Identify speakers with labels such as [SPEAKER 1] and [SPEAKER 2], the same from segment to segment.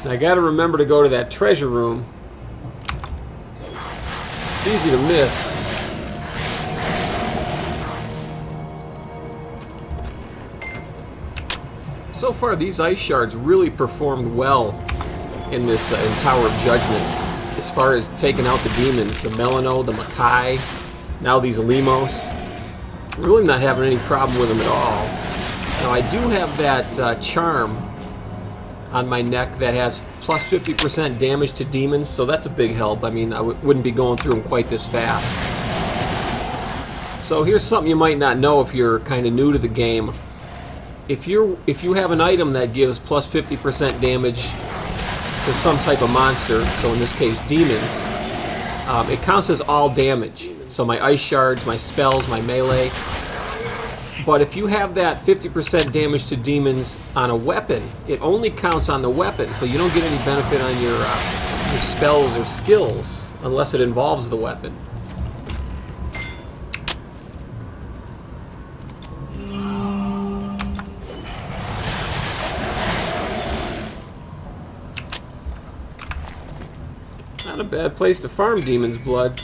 [SPEAKER 1] And I gotta remember to go to that treasure room. It's easy to miss. So far, these ice shards really performed well in this in Tower of Judgment, as far as taking out the demons, the Melano, the Makai, now these Lemos. Really not having any problem with them at all. Now I do have that charm on my neck that has plus 50% damage to demons, so that's a big help. I mean, I wouldn't be going through them quite this fast. So here's something you might not know if you're kind of new to the game. If you have an item that gives plus 50% damage to some type of monster, so in this case demons, it counts as all damage. So my ice shards, my spells, my melee. But if you have that 50% damage to demons on a weapon, it only counts on the weapon, so you don't get any benefit on your spells or skills unless it involves the weapon. Not a bad place to farm demon's blood.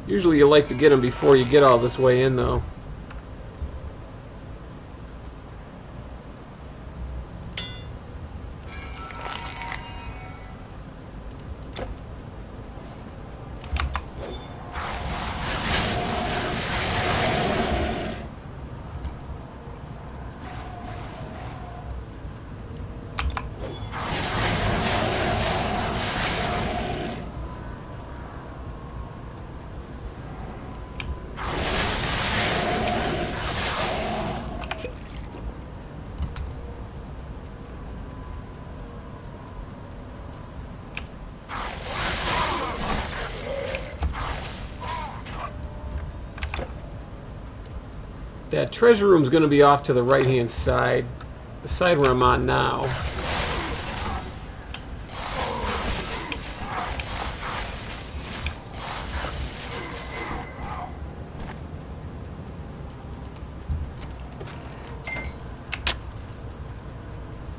[SPEAKER 1] Usually you like to get them before you get all this way in, though. That treasure room's going to be off to the right-hand side, the side where I'm on now.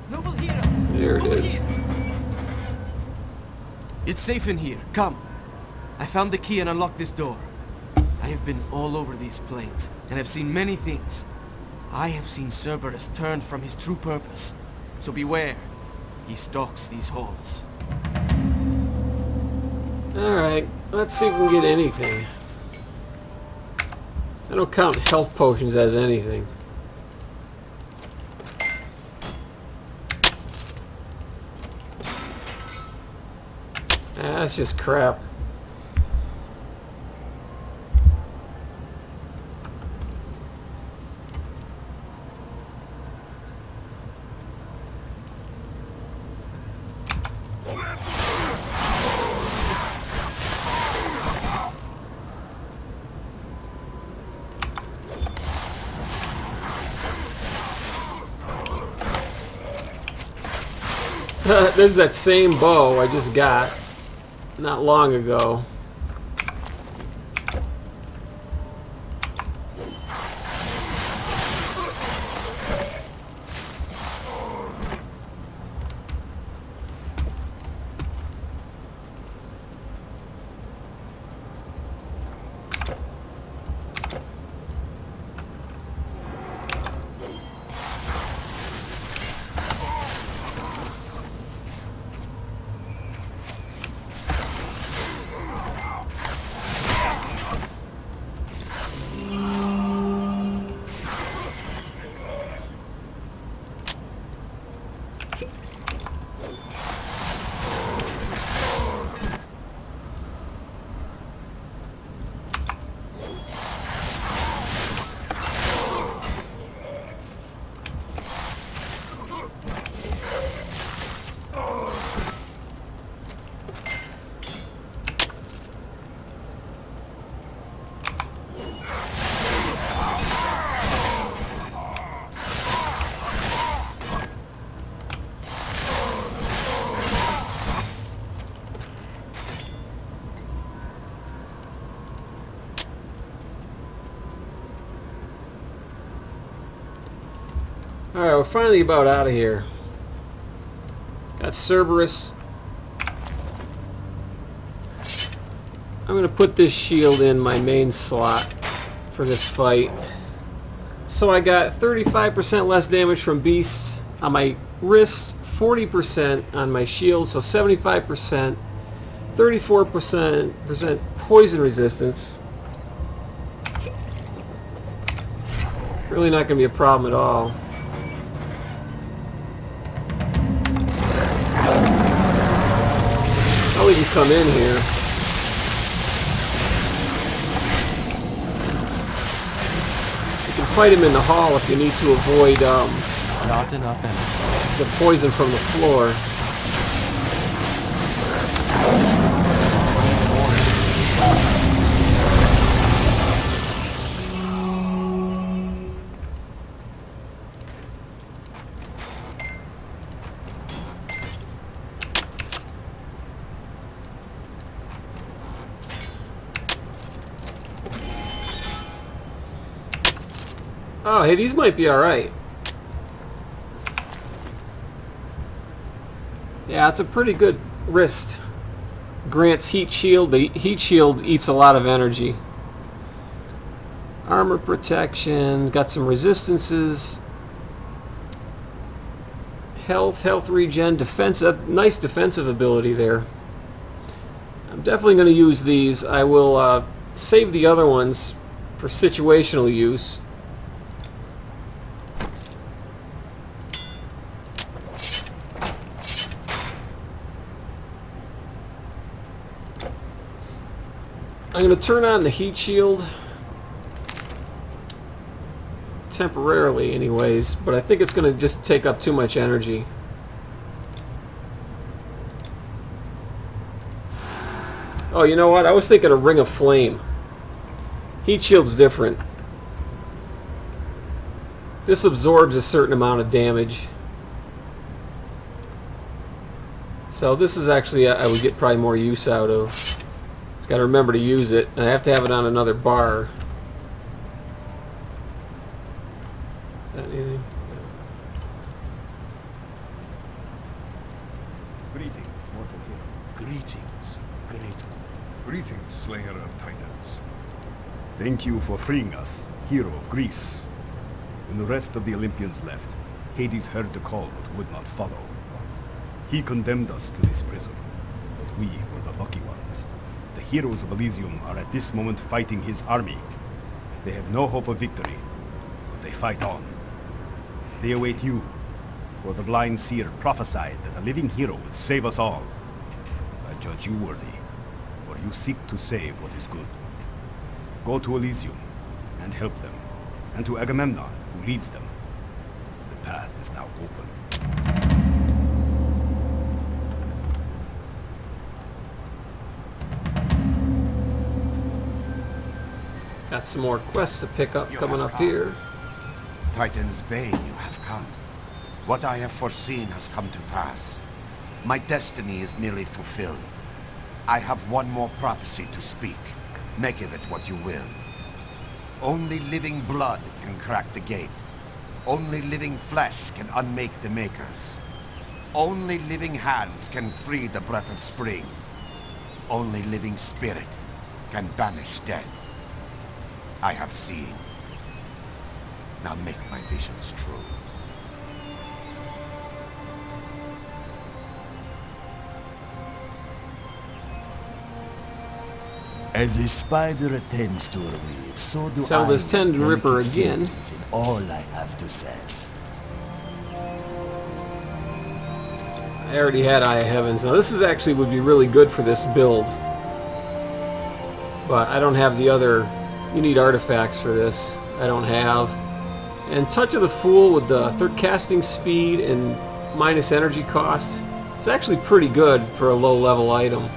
[SPEAKER 2] Noble hero.
[SPEAKER 1] There it is.
[SPEAKER 2] It's safe in here. Come. I found the key and unlocked this door. I have been all over these plains, and have seen many things. I have seen Cerberus turned from his true purpose. So beware. He stalks these halls.
[SPEAKER 1] Alright, let's see if we can get anything. I don't count health potions as anything. That's just crap. There's that same bow I just got not long ago. Alright, we're finally about out of here. Got Cerberus I'm going to put this shield in my main slot for this fight. So I got 35% less damage from beasts on my wrists, 40% on my shield, so 75%, 34% poison resistance. Really not going to be a problem at all. I'll even come in here. You can fight him in the hall if you need to avoid
[SPEAKER 3] Not enough energy.
[SPEAKER 1] the poison from the floor. Oh, hey, these might be alright. Yeah, it's a pretty good wrist. Grants heat shield, but heat shield eats a lot of energy. Armor protection, got some resistances. Health regen, defense, nice defensive ability there. I'm definitely going to use these. I will save the other ones for situational use. I'm going to turn on the heat shield temporarily anyways, but I think it's going to just take up too much energy. Oh, you know what? I was thinking a ring of flame. Heat shield's different. This absorbs a certain amount of damage. So this is actually I would get probably more use out of. Got to remember to use it, and I have to have it on another bar. Anything?
[SPEAKER 4] Greetings, mortal hero.
[SPEAKER 3] Greetings, great.
[SPEAKER 4] Greetings, slayer of titans. Thank you for freeing us, hero of Greece. When the rest of the Olympians left, Hades heard the call but would not follow. He condemned us to this prison, but we were the lucky ones. The heroes of Elysium are at this moment fighting his army. They have no hope of victory, but they fight on. They await you, for the blind seer prophesied that a living hero would save us all. I judge you worthy, for you seek to save what is good. Go to Elysium and help them, and to Agamemnon, who leads them. The path is now open.
[SPEAKER 1] Got some more quests to pick up coming up here.
[SPEAKER 5] Titan's bane, you have come. What I have foreseen has come to pass. My destiny is nearly fulfilled. I have one more prophecy to speak. Make of it what you will. Only living blood can crack the gate. Only living flesh can unmake the makers. Only living hands can free the breath of spring. Only living spirit can banish death. I have seen. Now make my visions true.
[SPEAKER 6] As a spider attends to a weave, so do
[SPEAKER 1] Sell
[SPEAKER 6] I
[SPEAKER 1] this Tendon
[SPEAKER 6] with
[SPEAKER 1] Ripper
[SPEAKER 6] delicate
[SPEAKER 1] again.
[SPEAKER 6] sympathies in all I have to say.
[SPEAKER 1] I already had Eye of Heavens. Now this is actually would be really good for this build. But I don't have the other. You need artifacts for this. I don't have. And Touch of the Fool with the third casting speed and minus energy cost. It's actually pretty good for a low level item.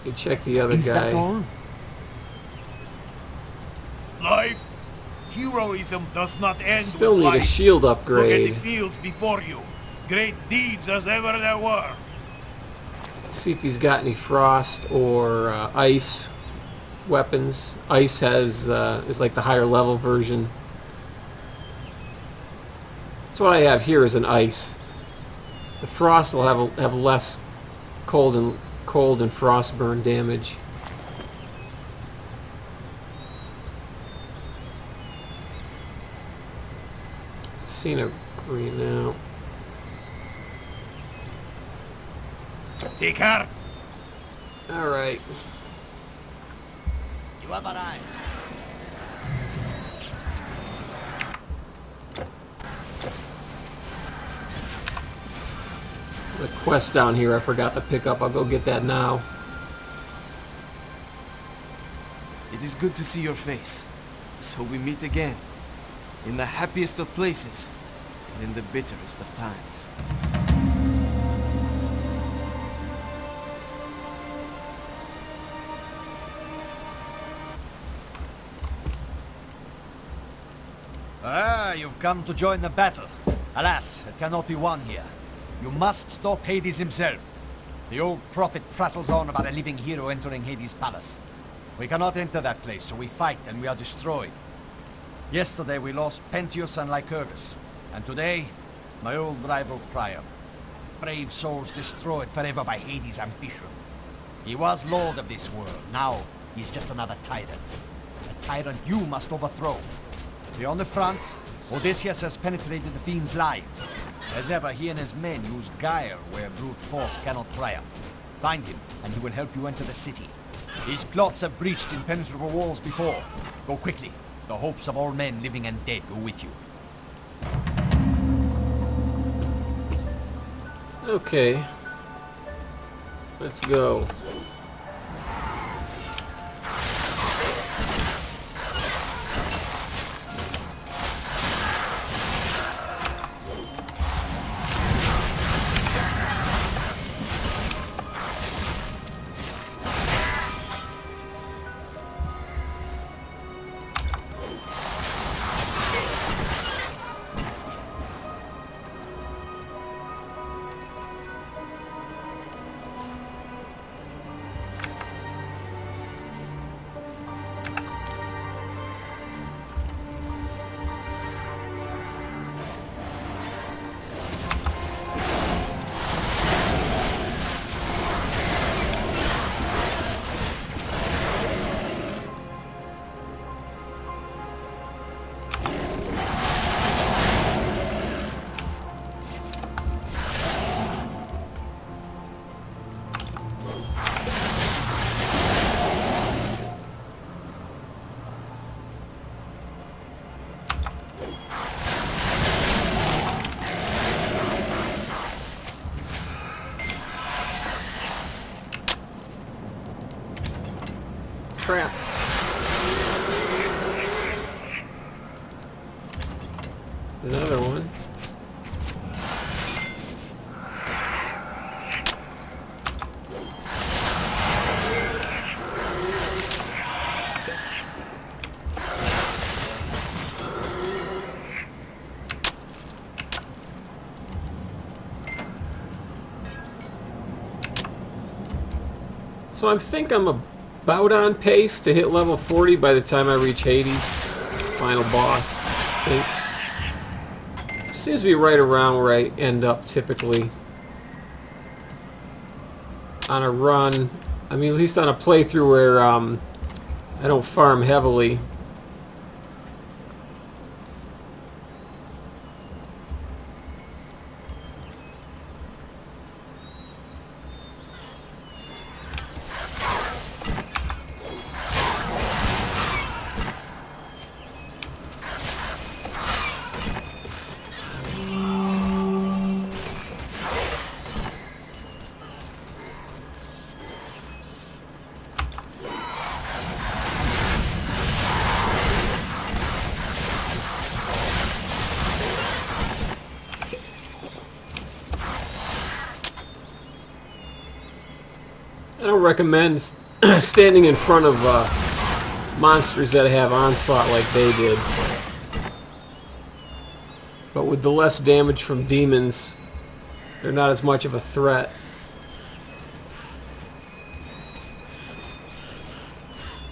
[SPEAKER 1] You check the other
[SPEAKER 6] Is
[SPEAKER 1] guy.
[SPEAKER 6] that all?
[SPEAKER 7] Life, heroism does not end
[SPEAKER 1] Still
[SPEAKER 7] with
[SPEAKER 1] need a
[SPEAKER 7] life.
[SPEAKER 1] shield
[SPEAKER 7] Look at
[SPEAKER 1] upgrade.
[SPEAKER 7] the fields before you. Great deeds as ever there were.
[SPEAKER 1] See if he's got any frost or ice. weapons. Ice has is like the higher level version. So what I have here is an ice. The frost will have less cold and frost burn damage. Seen a green now.
[SPEAKER 7] Take heart.
[SPEAKER 1] All right.
[SPEAKER 7] You have arrived.
[SPEAKER 1] There's a quest down here I forgot to pick up. I'll go get that now.
[SPEAKER 2] It is good to see your face. So we meet again. In the happiest of places, and in the bitterest of times.
[SPEAKER 8] Ah, you've come to join the battle. Alas, it cannot be won here. You must stop Hades himself. The old prophet prattles on about a living hero entering Hades' palace. We cannot enter that place, so we fight and we are destroyed. Yesterday we lost Pentheus and Lycurgus, and today, my old rival Priam. Brave souls destroyed forever by Hades' ambition. He was lord of this world, now he's just another tyrant. A tyrant you must overthrow. Beyond the front, Odysseus has penetrated the fiend's lines. As ever, he and his men use guile where brute force cannot triumph. Find him, and he will help you enter the city. His plots have breached impenetrable walls before. Go quickly. The hopes of all men, living and dead, go with you.
[SPEAKER 1] Okay. Let's go. Crap. Another one. So I think I'm about on pace to hit level 40 by the time I reach Hades, final boss, I think. Seems to be right around where I end up typically on a run. I mean, at least on a playthrough where I don't farm heavily. I don't recommend standing in front of monsters that have onslaught like they did. But with the less damage from demons, they're not as much of a threat.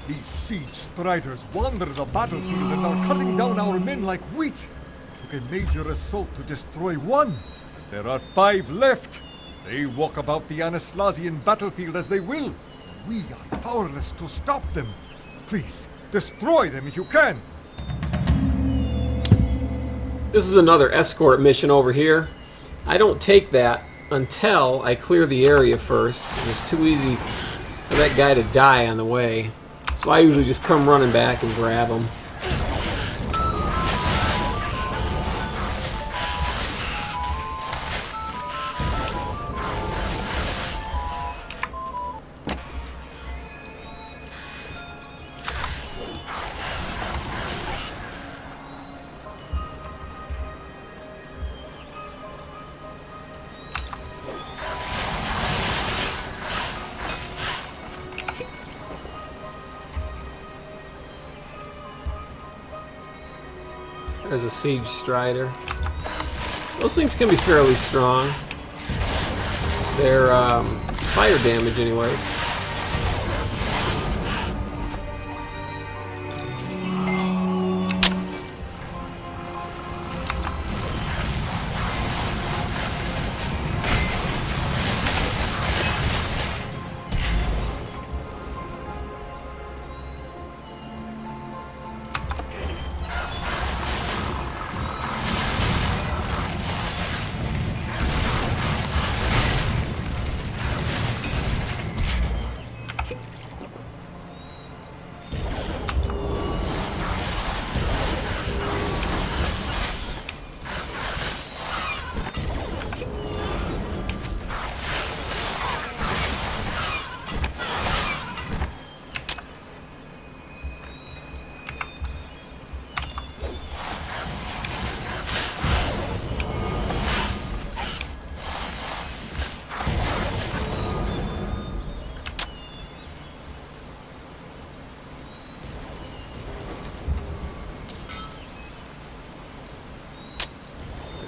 [SPEAKER 9] These siege striders wander the battlefield and are cutting down our men like wheat. Took a major assault to destroy one. There are 5 left. They walk about the Aneslasian battlefield as they will. We are powerless to stop them. Please, destroy them if you can.
[SPEAKER 1] This is another escort mission over here. I don't take that until I clear the area first. It's too easy for that guy to die on the way. So I usually just come running back and grab him. There's a siege strider. Those things can be fairly strong. They're fire damage anyways.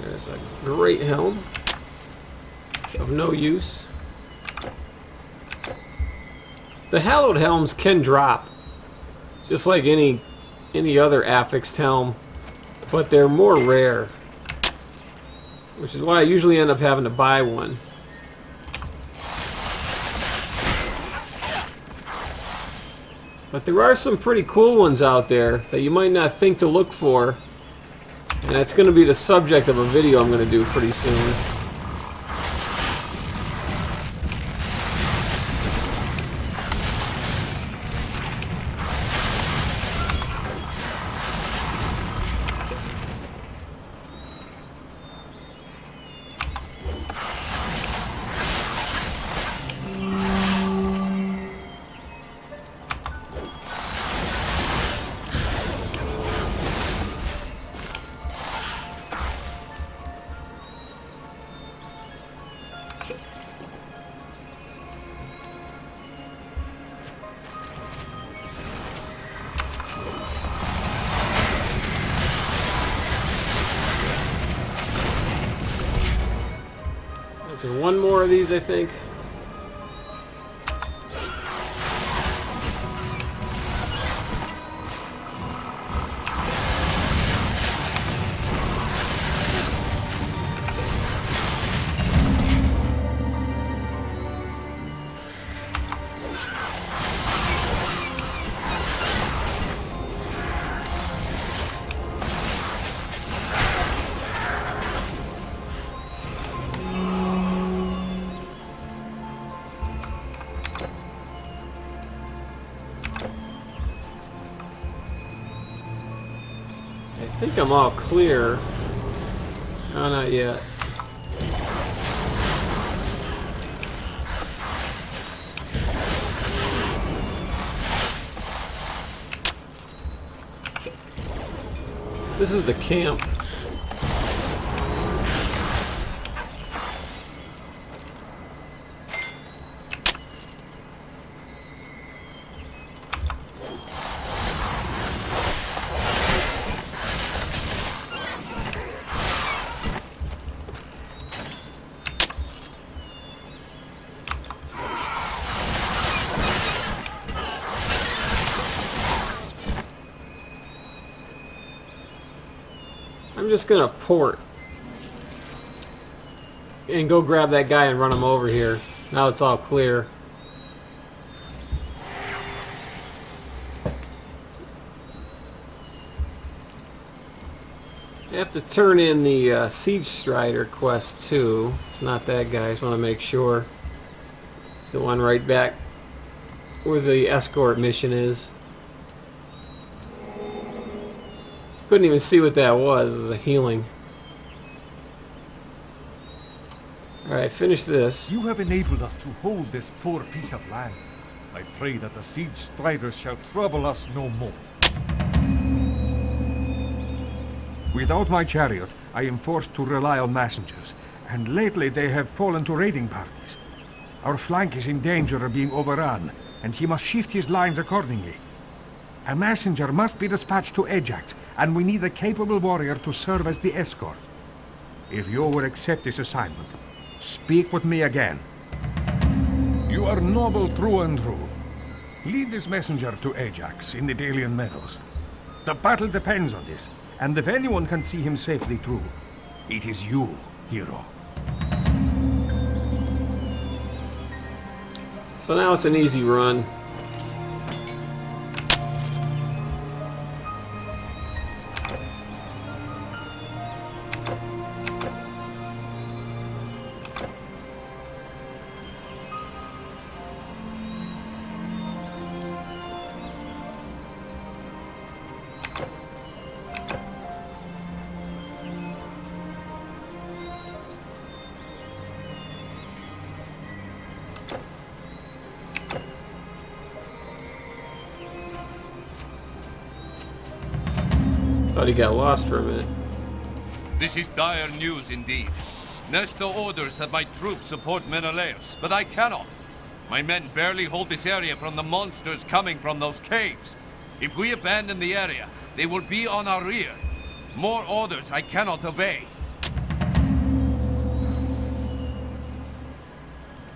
[SPEAKER 1] There's a great helm of no use. The hallowed helms can drop, just like any other affixed helm, but they're more rare, which is why I usually end up having to buy one. But there are some pretty cool ones out there that you might not think to look for, and that's going to be the subject of a video I'm going to do pretty soon. Is there one more of these, I think? I think I'm all clear. Oh, not yet. This is the camp. just gonna port and go grab that guy and run him over here. Now it's all clear. I have to turn in the Siege Strider quest too. It's not that guy. I just want to make sure. It's the one right back where the escort mission is. Couldn't even see what that was. It was a healing. Alright, finish this.
[SPEAKER 9] You have enabled us to hold this poor piece of land. I pray that the siege striders shall trouble us no more. Without my chariot, I am forced to rely on messengers, and lately they have fallen to raiding parties. Our flank is in danger of being overrun, and he must shift his lines accordingly. A messenger must be dispatched to Ajax, and we need a capable warrior to serve as the escort. If you would accept this assignment, speak with me again. You are noble through and through. Lead this messenger to Ajax in the Delian Meadows. The battle depends on this, and if anyone can see him safely through, it is you, hero.
[SPEAKER 1] So now it's an easy run. Thought he got lost for a minute.
[SPEAKER 7] This is dire news indeed. Nestor orders that my troops support Menelaus, but I cannot. My men barely hold this area from the monsters coming from those caves. If we abandon the area, they will be on our rear. More orders I cannot obey.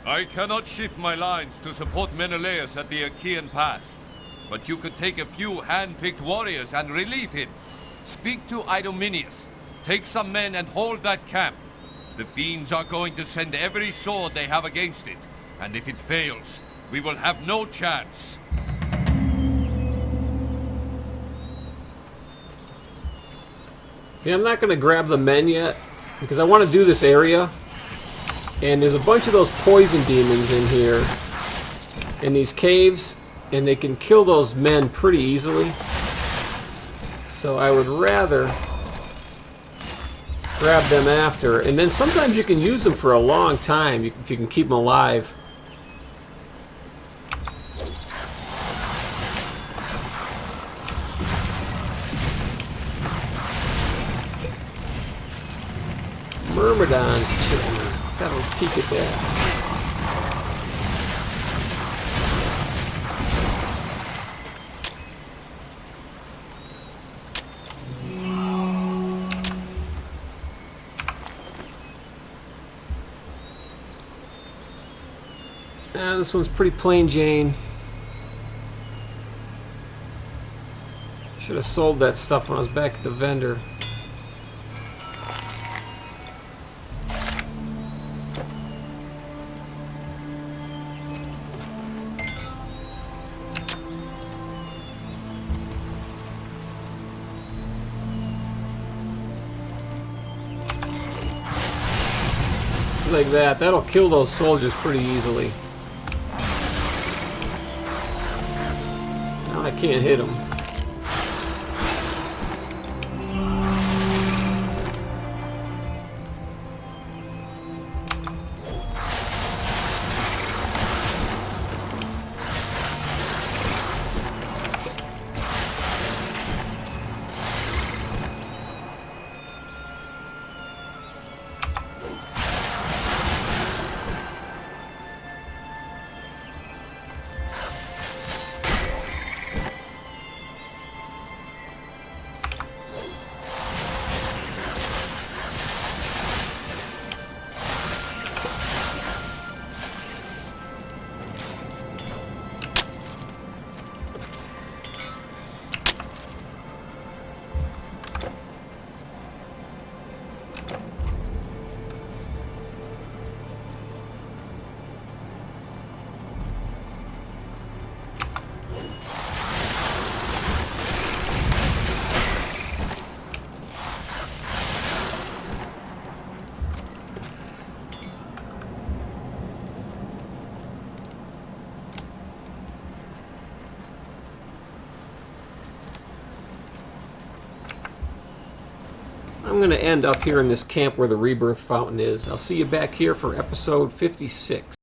[SPEAKER 7] I cannot shift my lines to support Menelaus at the Achaean pass. But you could take a few hand-picked warriors and relieve him. Speak to Idomeneus. Take some men and hold that camp. The fiends are going to send every sword they have against it. And if it fails, we will have no chance.
[SPEAKER 1] See, I'm not going to grab the men yet, because I want to do this area. And there's a bunch of those poison demons in here, in these caves, and they can kill those men pretty easily. So I would rather grab them after. And then sometimes you can use them for a long time if you can keep them alive. Myrmidon's children. Let's have a peek at that. This one's pretty plain Jane. Should have sold that stuff when I was back at the vendor. Like that. That'll kill those soldiers pretty easily. Now I can't hit them. I'm going to end up here in this camp where the rebirth fountain is. I'll see you back here for episode 56.